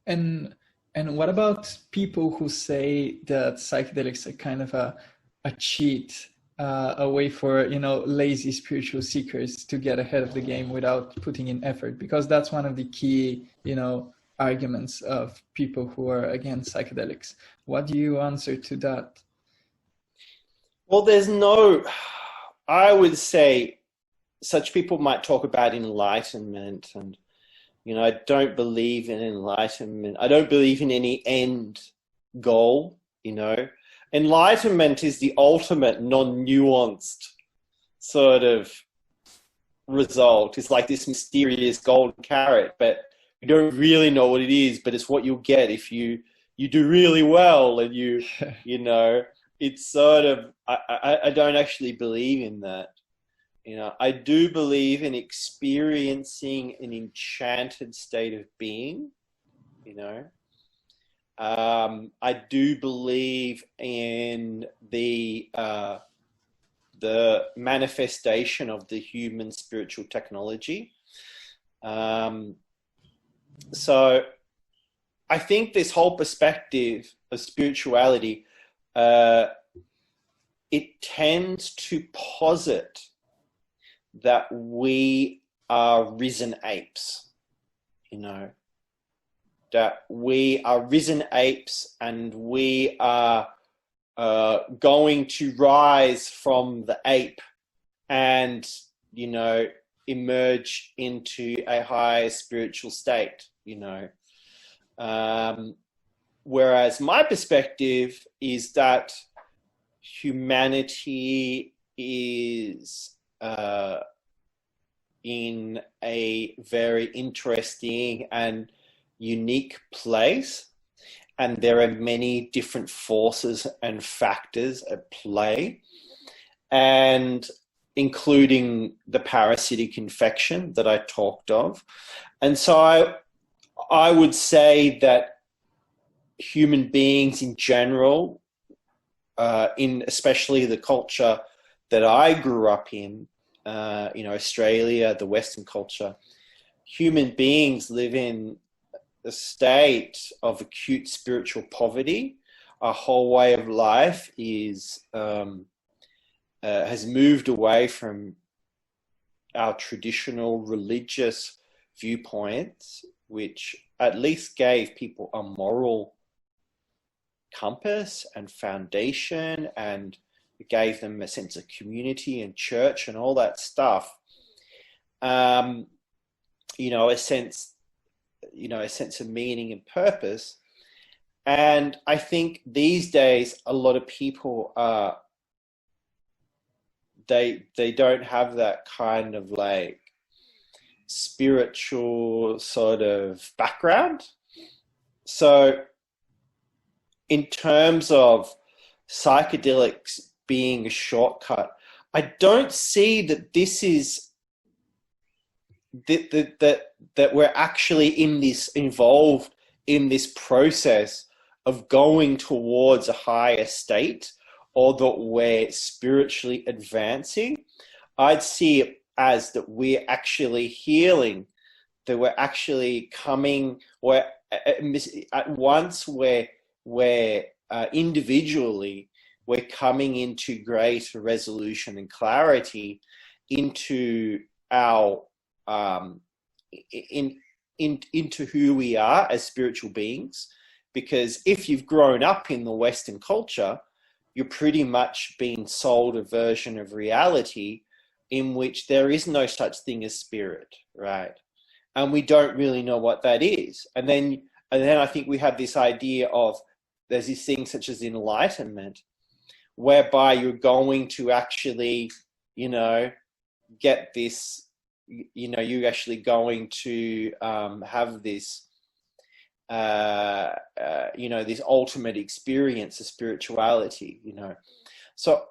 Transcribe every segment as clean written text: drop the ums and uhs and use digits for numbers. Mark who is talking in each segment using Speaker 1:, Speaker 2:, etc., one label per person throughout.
Speaker 1: And what about people who say that psychedelics are kind of a cheat, a way for, you know, lazy spiritual seekers to get ahead of the game without putting in effort? Because that's one of the key, you know, arguments of people who are against psychedelics. What do you answer to that?
Speaker 2: Well, I would say such people might talk about enlightenment, and you know, I don't believe in enlightenment. I don't believe in any end goal, you know. Enlightenment is the ultimate non-nuanced sort of result. It's like this mysterious golden carrot, but you don't really know what it is, but it's what you'll get if you do really well, and you know, it's sort of, I don't actually believe in that. You know, I do believe in experiencing an enchanted state of being, you know. I do believe in the manifestation of the human spiritual technology. So I think this whole perspective of spirituality, it tends to posit that we are risen apes, you know, that we are risen apes, and we are going to rise from the ape and, you know, emerge into a higher spiritual state, you know. Whereas my perspective is that humanity is in a very interesting and unique place, and there are many different forces and factors at play, and including the parasitic infection that I talked of. And so I would say that human beings in general, in especially the culture that I grew up in, you know, Australia, the Western culture, human beings live in a state of acute spiritual poverty. Our whole way of life is has moved away from our traditional religious viewpoints, which at least gave people a moral compass and foundation, and it gave them a sense of community and church and all that stuff. You know, a sense of meaning and purpose. And I think these days a lot of people are, they don't have that kind of like spiritual sort of background. So in terms of psychedelics being a shortcut, I don't see that this is that we're actually involved in this process of going towards a higher state, or that we're spiritually advancing. I'd see it as that we're actually healing, that we're actually coming, or at once we're individually, we're coming into greater resolution and clarity into our into who we are as spiritual beings. Because if you've grown up in the Western culture, you're pretty much being sold a version of reality in which there is no such thing as spirit, right? And we don't really know what that is. And then I think we have this idea of, there's this thing such as enlightenment, whereby you're going to actually, you know, get this, you know, you're actually going to have this, you know, this ultimate experience of spirituality, you know. So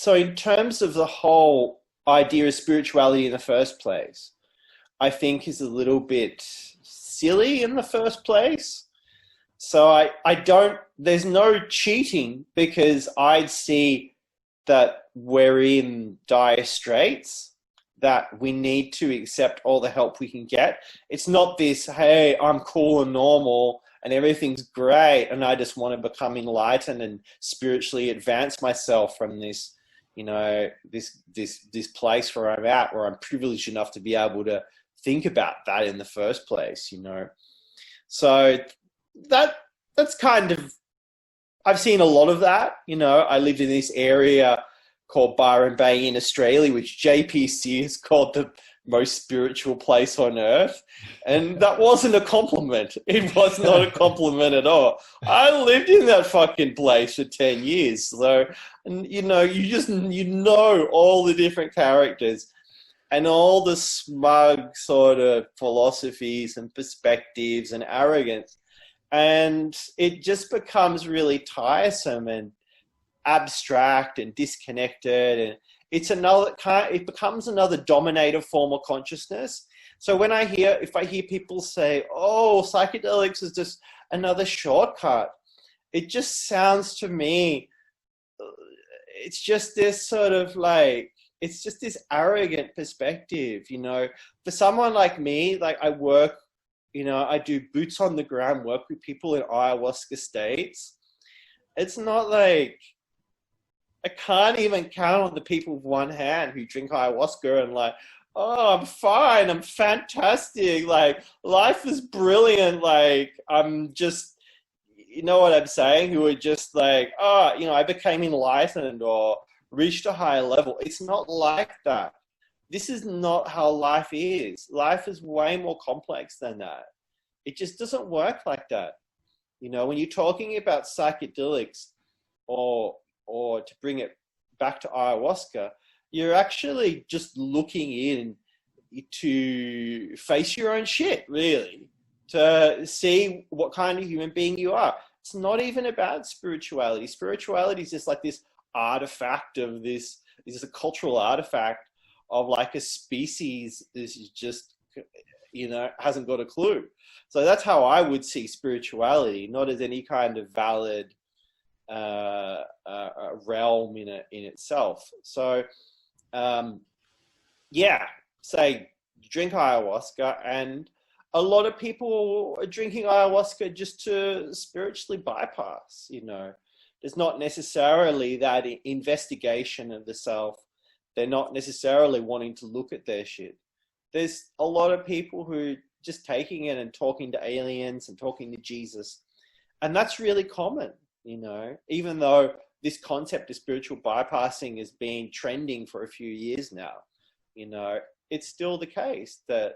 Speaker 2: in terms of the whole idea of spirituality in the first place, I think is a little bit silly in the first place. So I don't, there's no cheating, because I'd see that we're in dire straits, that we need to accept all the help we can get. It's not this, hey, I'm cool and normal and everything's great and I just want to become enlightened and spiritually advance myself from this, you know, this place where I'm at, where I'm privileged enough to be able to think about that in the first place, you know. So that's kind of, I've seen a lot of that, you know. I lived in this area called Byron Bay in Australia, which JPC has called the most spiritual place on earth. And that wasn't a compliment. It was not a compliment at all. I lived in that fucking place for 10 years. So, and you know, you know all the different characters and all the smug sort of philosophies and perspectives and arrogance. And it just becomes really tiresome and abstract and disconnected, and it becomes another dominator form of consciousness. So if I hear people say, oh, psychedelics is just another shortcut, it just sounds to me, it's just this sort of like, it's just this arrogant perspective, you know. For someone like me, like I work, you know, I do boots on the ground work with people in ayahuasca states. It's not like, I can't even count on the people with one hand who drink ayahuasca and like, oh, I'm fine, I'm fantastic, like life is brilliant, like I'm just, you know what I'm saying, who are just like, oh, you know, I became enlightened or reached a higher level. It's not like that. This is not how life is. Life is way more complex than that. It just doesn't work like that. You know, when you're talking about psychedelics or to bring it back to ayahuasca, you're actually just looking in to face your own shit, really, to see what kind of human being you are. It's not even about spirituality. Spirituality is just like this artifact of this is a cultural artifact of like a species is just, you know, hasn't got a clue. So that's how I would see spirituality, not as any kind of valid realm in itself. So yeah, say you drink ayahuasca, and a lot of people are drinking ayahuasca just to spiritually bypass, you know. There's not necessarily that investigation of the self. They're not necessarily wanting to look at their shit. There's a lot of people who just taking it and talking to aliens and talking to Jesus, and that's really common. You know, even though this concept of spiritual bypassing has been trending for a few years now, you know, it's still the case that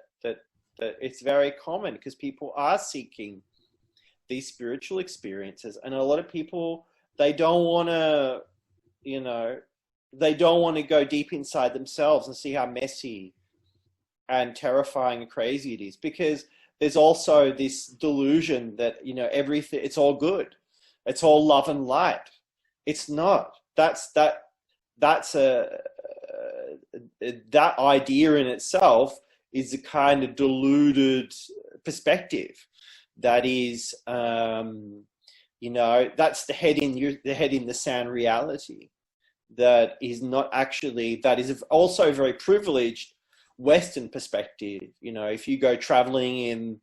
Speaker 2: it's very common because people are seeking these spiritual experiences. And a lot of people, they don't want to, you know, they don't want to go deep inside themselves and see how messy and terrifying and crazy it is, because there's also this delusion that, you know, everything, it's all good. It's all love and light. It's not. That idea in itself is a kind of deluded perspective. That is, you know, that's the head in the sand reality. That is not actually. That is also very privileged Western perspective. You know, if you go traveling in,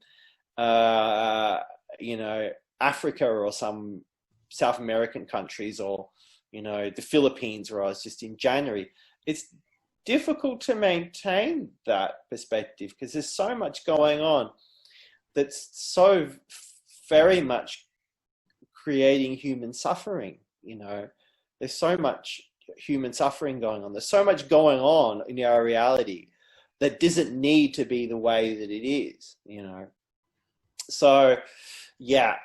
Speaker 2: you know, Africa or some South American countries, or, you know, the Philippines, where I was just in January, it's difficult to maintain that perspective because there's so much going on that's so very much creating human suffering. You know, there's so much human suffering going on. There's so much going on in our reality that doesn't need to be the way that it is, you know. So, yeah,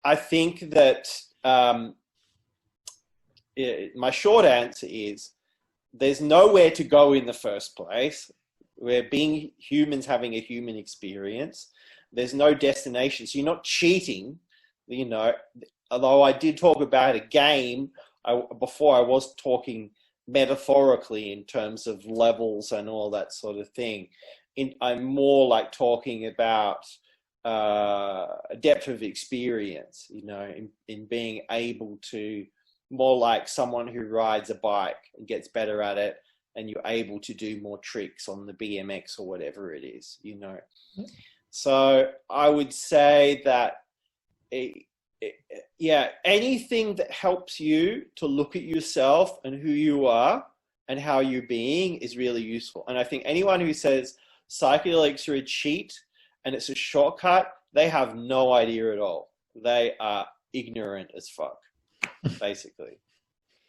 Speaker 2: I think that my short answer is there's nowhere to go in the first place. We're being humans having a human experience. There's no destination. So you're not cheating, you know, although I did talk about a game before. I was talking metaphorically in terms of levels and all that sort of thing. I'm more like talking about a depth of experience, you know, in being able to, more like someone who rides a bike and gets better at it and you're able to do more tricks on the BMX or whatever it is, you know. So I would say that, yeah, anything that helps you to look at yourself and who you are and how you're being is really useful. And I think anyone who says psychedelics are a cheat and it's a shortcut, they have no idea at all. They are ignorant as fuck, basically.